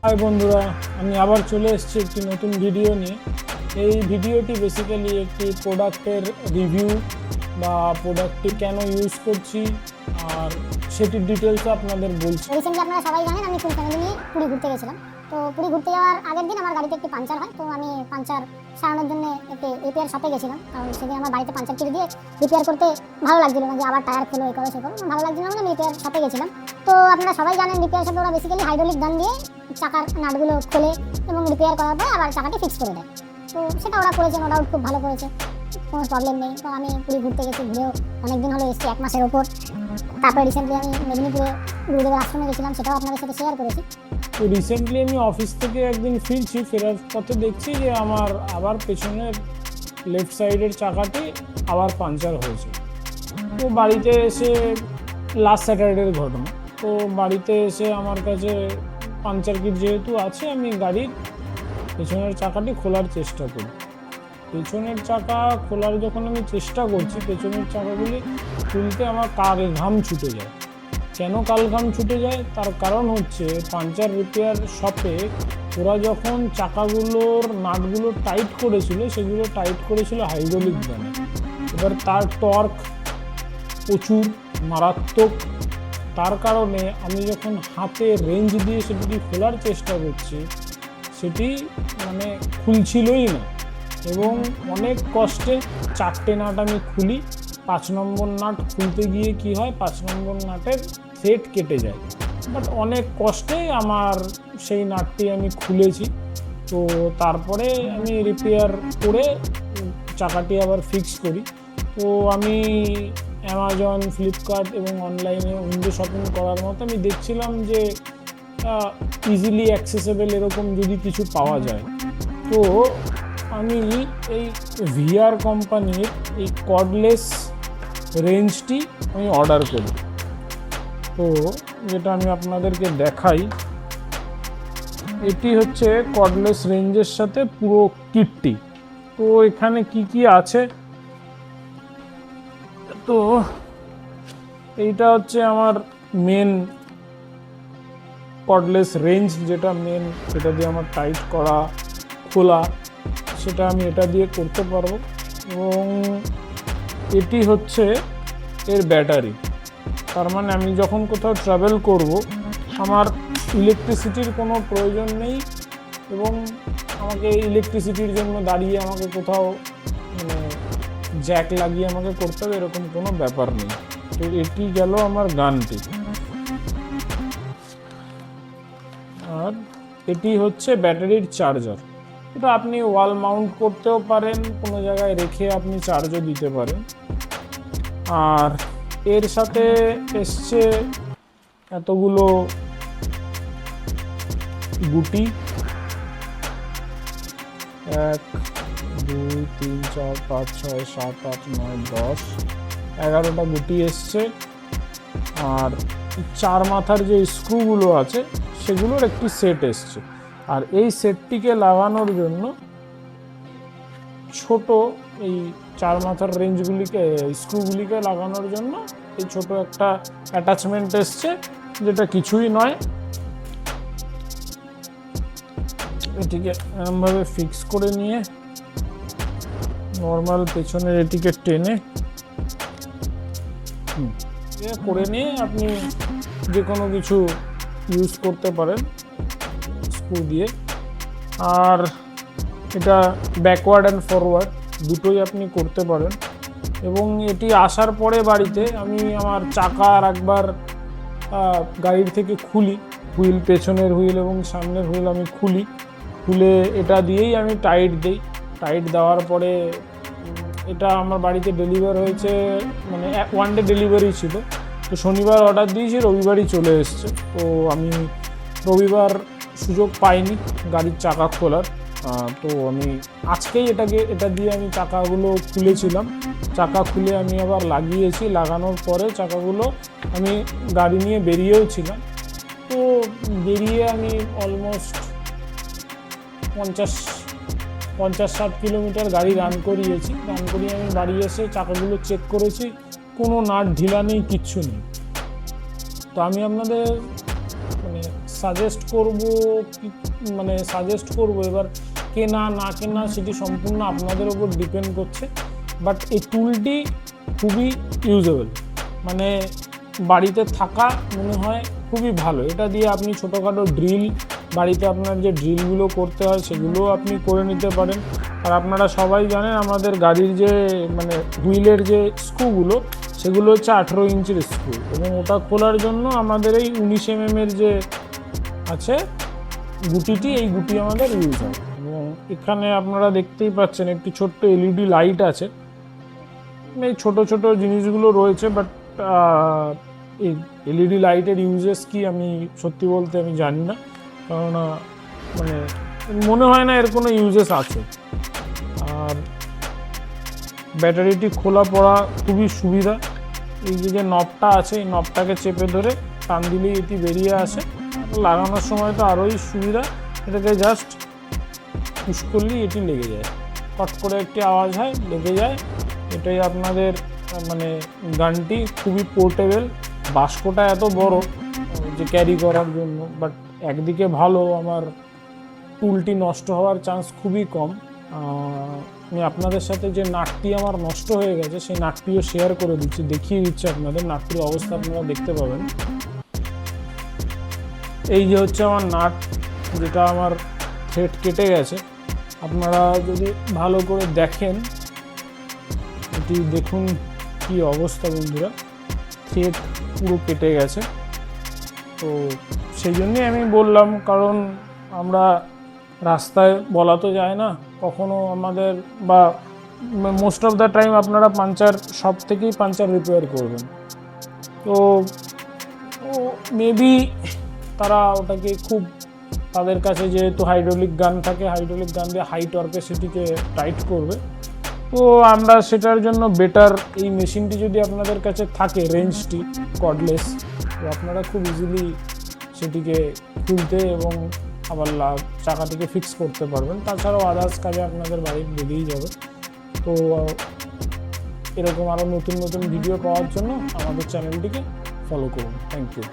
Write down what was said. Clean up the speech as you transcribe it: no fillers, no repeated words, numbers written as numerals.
High বন্ধুরা, আমি আবার চলে এসেছি একটি নতুন ভিডিও নিয়ে। এই ভিডিওটি বেসিক্যালি একটি প্রোডাক্টের রিভিউ বা প্রোডাক্টটি কেন ইউজ করছি আর সেটির ডিটেলসও আপনাদের বলছি। রিসেন্টলি আপনারা সবাই জানেন আমি ফুল ফ্যামিলি নিয়ে পুরী ঘুরতে গেছিলাম। তো পুরী ঘুরতে যাওয়ার আগের দিন আমার গাড়িতে একটি পাঞ্চার হয়। তো আমি পাঞ্চার সারানোর জন্য একটি রিপেয়ার শপে গেছিলাম, কারণ সেদিন আমার বাড়িতে পাঞ্চার কিনে দিয়ে রিপেয়ার করতে ভালো লাগছিল না, যে আবার টায়ার খোলো এই করো সে করো, ভালো লাগছিল না, আমি রিপেয়ার শপে গেছিলাম। তো আপনারা সবাই জানেন রিপেয়ার শপে ওরা বেসিক্যালি হাইড্রোলিক গান দিয়ে চাকার নাটগুলো খোলে এবং রিপেয়ার করার পর আবার চাকাটি ফিক্স করে দেয়। তো সেটা ওরা করেছে, নো ডাউট খুব ভালো করেছে, কোনো প্রবলেম নেই। তো আমি পুরী ঘুরতে গেছি, ঘুরেও অনেকদিন হলো এসেছি, 1 মাসের ওপর। তারপরে রিসেন্টলি আমি মেদিনীপুরে গুরুদেবের আশ্রমে গেছিলাম, সেটাও আপনাদের সাথে শেয়ার করেছি। তো রিসেন্টলি আমি অফিস থেকে একদিন ফিরছি, ফেরার পথে দেখছি যে আমার আবার পেছনের লেফট সাইডের চাকাটি আবার পাঞ্চার হয়েছে। তো বাড়িতে এসে লাস্ট স্যাটারডের ঘটনা, তো বাড়িতে এসে আমার কাছে পাঞ্চার কিট যেহেতু আছে, আমি গাড়ির পেছনের চাকাটি খোলার চেষ্টা করি। পেছনের চাকা খোলার যখন আমি চেষ্টা করছি, পেছনের চাকাগুলি খুলতে আমার ঘাম ছুটে যায়। কেন ঘাম ছুটে যায় তার কারণ হচ্ছে, পাঞ্চার রিপেয়ার শপে ওরা যখন চাকাগুলোর নাটগুলো টাইট করেছিল, সেগুলো টাইট করেছিল হাইড্রোলিক গানে। এবার তার টর্ক প্রচুর মারাত্মক, তার কারণে আমি যখন হাতে রেঞ্জ দিয়ে সেটি খোলার চেষ্টা করছি, সেটি খুলছিলই না এবং অনেক কষ্টে 4টে নাট আমি খুলি। 5 নম্বর নাট খুলতে গিয়ে কি হয়, 5 নম্বর নাটের থ্রেড কেটে যায়, বাট অনেক কষ্টে আমার সেই নাটটি আমি খুলেছি। তো তারপরে আমি রিপেয়ার করে চাকাটি আবার ফিক্স করি। তো আমি অ্যামাজন, ফ্লিপকার্ট এবং অনলাইনে উইন্ডো শপিং করার মতো আমি দেখছিলাম যে ইজিলি অ্যাক্সেসেবল এরকম যদি কিছু পাওয়া যায়। তো আমি এই ভিআর কোম্পানির এই কর্ডলেস রেঞ্জটি আমি অর্ডার করি। তো যেটা আমি আপনাদেরকে দেখাই, এটি হচ্ছে কর্ডলেস রেঞ্জের সাথে পুরো কিটটি। তো এখানে কি কি আছে, তো এইটা হচ্ছে আমার মেন কর্ডলেস রেঞ্জ, যেটা মেন, যেটা দিয়ে আমার টাইট করা খোলা, সেটা আমি এটা দিয়ে করতে পারবো। এবং এটি হচ্ছে এর ব্যাটারি, তার মানে আমি যখন কোথাও ট্রাভেল করব, আমার ইলেকট্রিসিটির কোনো প্রয়োজন নেই এবং আমাকে ইলেকট্রিসিটির জন্য দাঁড়িয়ে আমাকে কোথাও জ্যাক লাগিয়ে আমাকে করতে হবে, এরকম কোনো ব্যাপার নেই। তো এটি গেল আমার গানটি। আর এটি হচ্ছে ব্যাটারির চার্জার। এটা আপনি ওয়াল মাউন্ট করতেও পারেন, কোনো জায়গায় রেখে আপনি চার্জও দিতে পারেন। আর এর সাথে এসছে এতগুলো গুটি, 1 2 3 4 5 6 7 8 9 10 11টা গুটি এসছে। আর 4 মাথার যে স্ক্রুগুলো আছে সেগুলোর একটি সেট এসছে। আর এই সেটটিকে লাগানোর জন্য ছোট এই 4 মাথার রেঞ্জগুলিকে, স্ক্রুগুলিকে লাগানোর জন্য এই ছোট একটা অ্যাটাচমেন্ট এসছে, যেটা কিছুই নয়। এটিকে এরমভাবে ফিক্স করে নিয়ে নর্মাল পেছনের এটিকে টেনে করে নিয়ে আপনি যে কোনো কিছু ইউজ করতে পারেন স্ক্রু দিয়ে। আর এটা ব্যাকওয়ার্ড অ্যান্ড ফরওয়ার্ড দুটোই আপনি করতে পারেন। এবং এটি আসার পরে বাড়িতে আমি আমার চাকা আর একবার গাড়ির থেকে খুলি, হুইল, পেছনের হুইল এবং সামনের হুইল আমি খুলে এটা দিয়েই আমি টাইট দিই। টাইট দেওয়ার পরে এটা আমার বাড়িতে ডেলিভার হয়েছে, 1 ডে ডেলিভারি ছিল। তো শনিবার অর্ডার দিয়েছি, রবিবারই চলে এসছে। তো আমি রবিবার সুযোগ পাইনি গাড়ির চাকা খোলার, তো আমি আজকেই এটা দিয়ে আমি চাকাগুলো খুলেছিলাম। চাকা খুলে আমি আবার লাগিয়েছি, লাগানোর পরে চাকাগুলো আমি গাড়ি নিয়ে বেরিয়েও ছিলাম। তো বেরিয়ে আমি অলমোস্ট 50-60 কিলোমিটার গাড়ি রান করিয়ে আমি বাড়ি এসে চাকাগুলো চেক করেছি, কোনো নাট ঢিলা নেই, কিচ্ছু নেই। তো আমি আপনাদের সাজেস্ট করব মানে সাজেস্ট করব, এবার কেনা না কেনা সেটি সম্পূর্ণ আপনাদের ওপর ডিপেন্ড করছে। বাট এই টুলটি খুবই ইউজেবল, মানে বাড়িতে থাকা মনে হয় খুবই ভালো। এটা দিয়ে আপনি ছোটোখাটো ড্রিল, বাড়িতে আপনার যে ড্রিলগুলো করতে হয় সেগুলোও আপনি করে নিতে পারেন। আর আপনারা সবাই জানেন আমাদের গাড়ির যে মানে হুইলের যে স্ক্রুগুলো সেগুলো হচ্ছে 18 ইঞ্চির স্ক্রু, এবং ওটা খোলার জন্য আমাদের এই 19 mm যে আছে গুটিটি, এই গুটি আমাদের ইউজ হয়। এবং এখানে আপনারা দেখতেই পাচ্ছেন একটি ছোট্ট LED লাইট আছে। এই ছোটো ছোটো জিনিসগুলো রয়েছে, বাট এই LED লাইটের ইউজেস কি আমি সত্যি বলতে আমি জানি না, কারণ মানে মনে হয় না এর কোনো ইউজেস আছে। আর ব্যাটারিটি খোলা পড়া খুবই সুবিধা। এই যে নবটা আছে, এই নবটাকে চেপে ধরে টান দিলেই এটি বেরিয়ে আসে। লাগানোর সময় তো আরোই সুবিধা, এটাকে জাস্ট পুশ করলেই এটি লেগে যায়, ফট করে একটি আওয়াজ হয়, লেগে যায়। এটাই আপনাদের মানে গানটি খুবই পোর্টেবল। বাস্কটা এত বড় যে ক্যারি করার জন্য, বাট একদিকে ভালো, আমার টুলটি নষ্ট হওয়ার চান্স খুবই কম। আমি আপনাদের সাথে যে নাটটি আমার নষ্ট হয়ে গেছে সেই নাটটিও শেয়ার করে দিচ্ছি, দেখিয়ে দিচ্ছি আপনাদের। নাটটির অবস্থা আপনারা দেখতে পাবেন। এই যে হচ্ছে আমার নাট, যেটা আমার থ্রেড কেটে গেছে। আপনারা যদি ভালো করে দেখেন, এটি দেখুন কি অবস্থা বন্ধুরা, থ্রেড পুরো কেটে গেছে। তো সেই জন্যই আমি বললাম, কারণ আমরা রাস্তায় বলা তো যায় না কখনো আমাদের, বা মোস্ট অফ দ্য টাইম আপনারা পাঞ্চার শপ থেকেই পাঞ্চার রিপেয়ার করবেন। তো মেবি তারা ওটাকে খুব, তাদের কাছে যেহেতু হাইড্রোলিক গান থাকে, হাইড্রোলিক গান দিয়ে হাই টর্কে সেটিকে টাইট করবে। তো আমরা সেটার জন্য বেটার, এই মেশিনটি যদি আপনাদের কাছে থাকে রেঞ্জটি কর্ডলেস, তো আপনারা খুব ইজিলি সেটিকে খুলতে এবং আবার চাকাটিকে ফিক্স করতে পারবেন। তাছাড়াও আদার্স কাজে আপনাদের বাড়ি বেরিয়েই যাবে। তো এরকম আরও নতুন নতুন ভিডিও পাওয়ার জন্য আমাদের চ্যানেলটিকে ফলো করুন। Thank you.